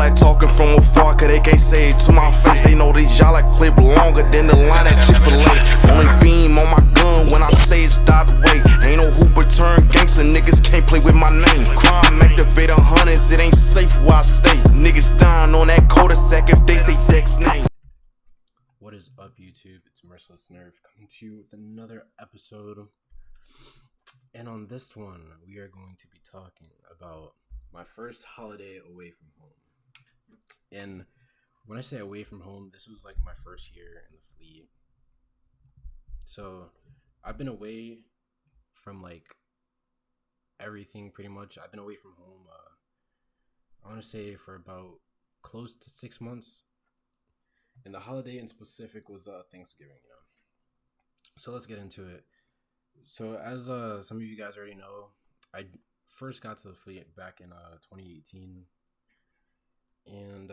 like talking from afar, cause they can't say it to my face. They know this y'all like clip longer than the line at Chick-fil-A. Only beam on my gun when I say it's stop wait. Ain't no Hooper turn gangster, niggas can't play with my name. Crime activator hundreds, it ain't safe where I stay. Niggas dying on that cul-de-sac if they say Dex name. What is up, YouTube? It's AwildNerf coming to you with another episode. And on this one, we are going to be talking about my first holiday away from home. And when I say away from home, this was like my first year in the fleet. So I've been away from like everything pretty much. I've been away from home, I want to say for about close to 6 months. And the holiday in specific was Thanksgiving, So let's get into it. So as some of you guys already know, I first got to the fleet back in 2018. And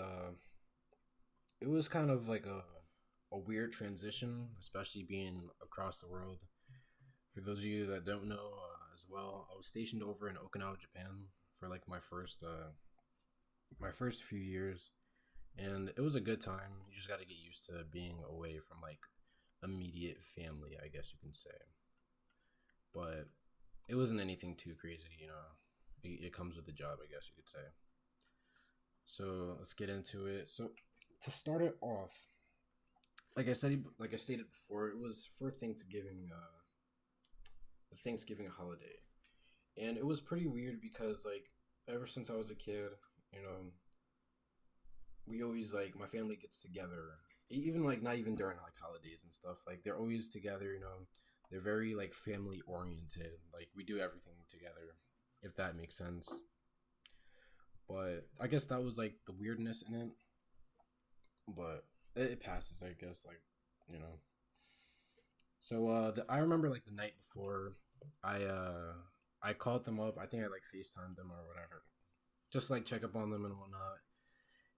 it was kind of like a weird transition, especially being across the world. For those of you that don't know as well, I was stationed over in Okinawa, Japan for like my first few years. And it was a good time. You just got to get used to being away from like immediate family, I guess you can say. But it wasn't anything too crazy, It comes with the job, I guess you could say. So let's get into it. So to start it off, like I stated before, it was for Thanksgiving, the Thanksgiving holiday, and it was pretty weird because like ever since I was a kid, we always like my family gets together, even like not even during like holidays and stuff. Like they're always together, They're very like family oriented. Like we do everything together, if that makes sense. But I guess that was like the weirdness in it. But it passes, I guess, So I remember like the night before, I called them up. I think I like FaceTimed them or whatever, just like check up on them and whatnot.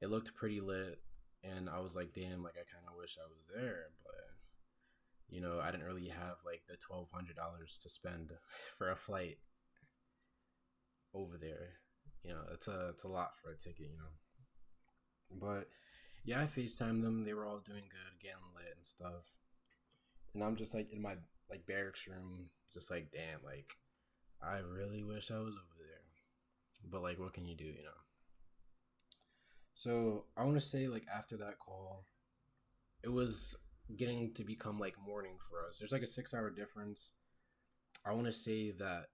It looked pretty lit, and I was like, damn, like I kind of wish I was there, but I didn't really have like the $1,200 to spend for a flight over there. It's a lot for a ticket, But yeah, I FaceTimed them. They were all doing good, getting lit and stuff. And I'm just like in my like barracks room, just like, damn, like I really wish I was over there. But like, what can you do, So I want to say like after that call, it was getting to become like morning for us. There's like a 6-hour difference. I want to say that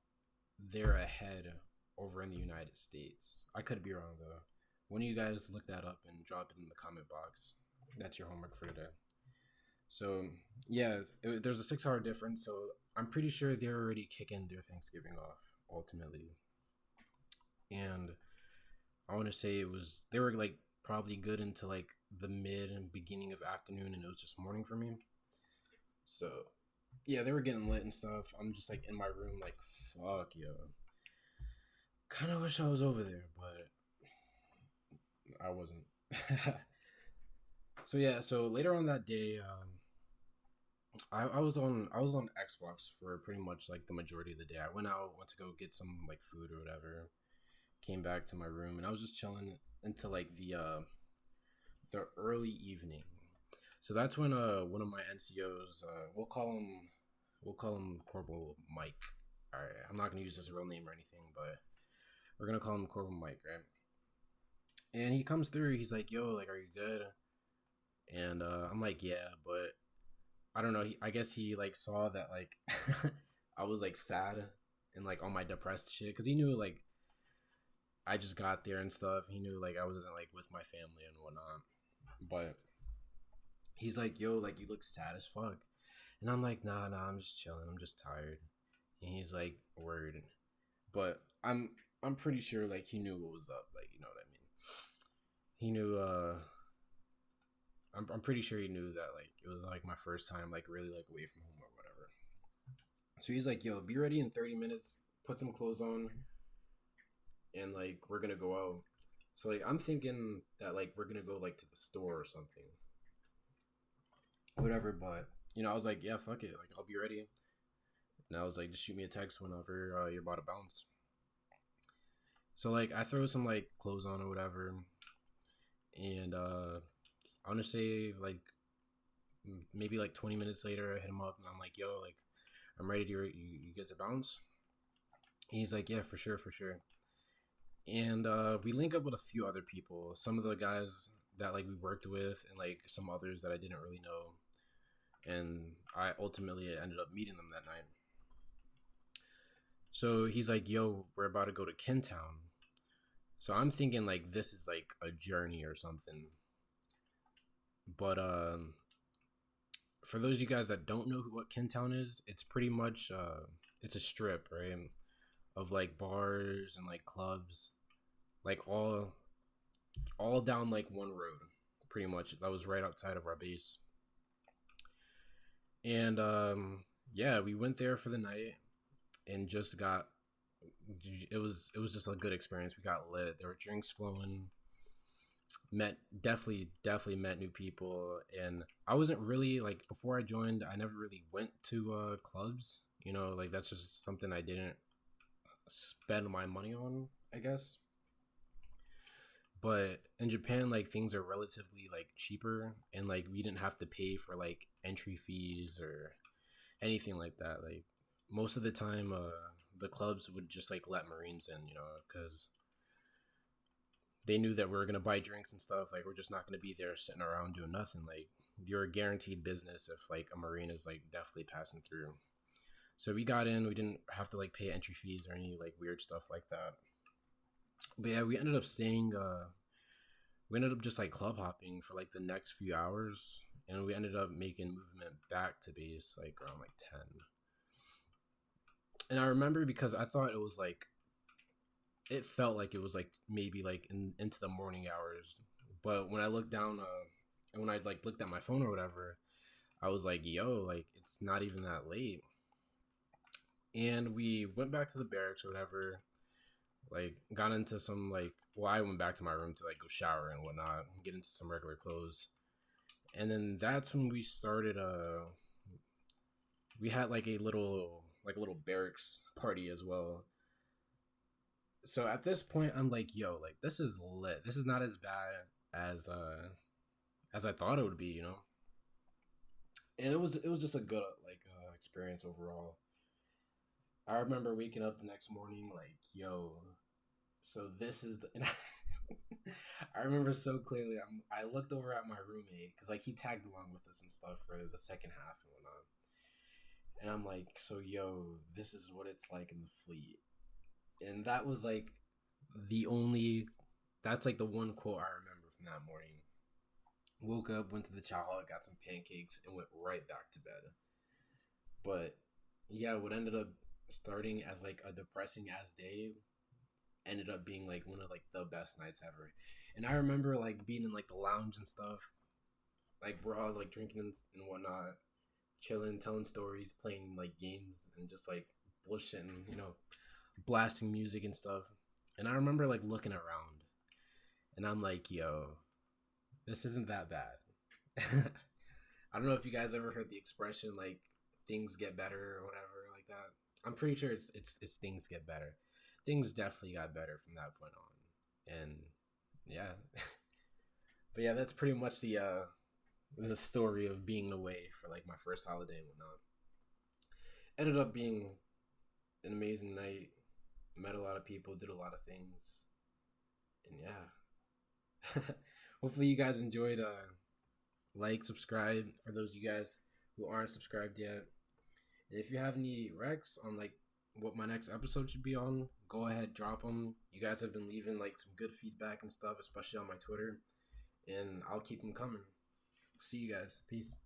they're ahead over in the United States. I could be wrong though. When you guys look that up and drop it in the comment box, that's your homework for today. So yeah, there's a 6-hour difference. So I'm pretty sure they're already kicking their Thanksgiving off ultimately. And I want to say they were like probably good into like the mid and beginning of afternoon, and it was just morning for me. So yeah, they were getting lit and stuff. I'm just like in my room like, fuck, yo. Kind of wish I was over there, but I wasn't. So yeah, so later on that day, I was on Xbox for pretty much like the majority of the day. I went to go get some like food or whatever. Came back to my room and I was just chilling until like the early evening. So that's when one of my NCOs, we'll call him Corporal Mike. All right, I'm not gonna use his real name or anything, but we're gonna call him Corporal Mike, right? And he comes through. He's like, "Yo, like, are you good?" And I'm like, "Yeah," but I don't know. I guess he like saw that like I was like sad and like on my depressed shit, because he knew like I just got there and stuff. He knew like I wasn't like with my family and whatnot. But he's like, "Yo, like you look sad as fuck," and I'm like, "Nah, I'm just chilling. I'm just tired." And he's like, "Word," but I'm pretty sure like he knew what was up. Like, you know what I mean? He knew. I'm pretty sure he knew that like it was like my first time like really like away from home or whatever. So he's like, "Yo, be ready in 30 minutes. Put some clothes on, and like we're gonna go out." So like I'm thinking that like we're gonna go like to the store or something, whatever. But I was like, "Yeah, fuck it. Like I'll be ready." And I was like, "Just shoot me a text whenever you're about to bounce." So like I throw some like clothes on or whatever. And I want to say like maybe like 20 minutes later, I hit him up and I'm like, yo, like I'm ready to you get to bounce. And he's like, yeah, for sure, for sure. And we link up with a few other people, some of the guys that like we worked with, and like some others that I didn't really know. And I ultimately ended up meeting them that night. So he's like, yo, we're about to go to Kintown. So I'm thinking like this is like a journey or something. But for those of you guys that don't know what Kintown is, it's pretty much it's a strip, right? Of like bars and like clubs, like all down like one road, pretty much. That was right outside of our base. And yeah, we went there for the night and just got it was just a good experience. We got lit. There were drinks flowing. Met definitely met new people, and I wasn't really like before I joined. I never really went to clubs. You know, like that's just something I didn't spend my money on, I guess. But in Japan, like things are relatively like cheaper, and like we didn't have to pay for like entry fees or anything like that. Like most of the time, the clubs would just like let Marines in, you know, because they knew that we were gonna buy drinks and stuff. Like we're just not gonna be there sitting around doing nothing. Like you're a guaranteed business if like a Marine is like definitely passing through. So we got in. We didn't have to like pay entry fees or any like weird stuff like that. But yeah, we ended up staying. We ended up just like club hopping for like the next few hours, and we ended up making movement back to base like around like 10. And I remember because I thought it was like it felt like it was like maybe like into the morning hours, but when I looked down, and when I like looked at my phone or whatever, I was like, yo, like it's not even that late. And we went back to the barracks or whatever, like got into some like well, I went back to my room to like go shower and whatnot, get into some regular clothes. And then that's when we started we had like a little barracks party as well. So at this point I'm like, yo, like this is lit. This is not as bad as I thought it would be, you know. And it was just a good like experience overall. I remember waking up the next morning like, yo, so this is the. And I remember so clearly. I looked over at my roommate because like he tagged along with us and stuff for the second half and whatnot. And I'm like, so yo, this is what it's like in the fleet. And that was like the only. That's like the one quote I remember from that morning. Woke up, went to the chow hall, got some pancakes, and went right back to bed. But yeah, what ended up starting as like a depressing ass day ended up being like one of like the best nights ever. And I remember like being in like the lounge and stuff, like we're all like drinking and whatnot, chilling, telling stories, playing like games, and just like bullshitting, you know, blasting music and stuff. And I remember like looking around, and I'm like, yo, this isn't that bad. I don't know if you guys ever heard the expression like things get better or whatever like that. I'm pretty sure it's things get better. Things definitely got better from that point on, and yeah. But yeah, that's pretty much the story of being away for like my first holiday and whatnot. Ended up being an amazing night. Met a lot of people, did a lot of things, and yeah. Hopefully you guys enjoyed. Like, subscribe for those of you guys who aren't subscribed yet. And if you have any recs on like what my next episode should be on, go ahead, drop them. You guys have been leaving like some good feedback and stuff, especially on my Twitter, and I'll keep them coming. See you guys. Peace.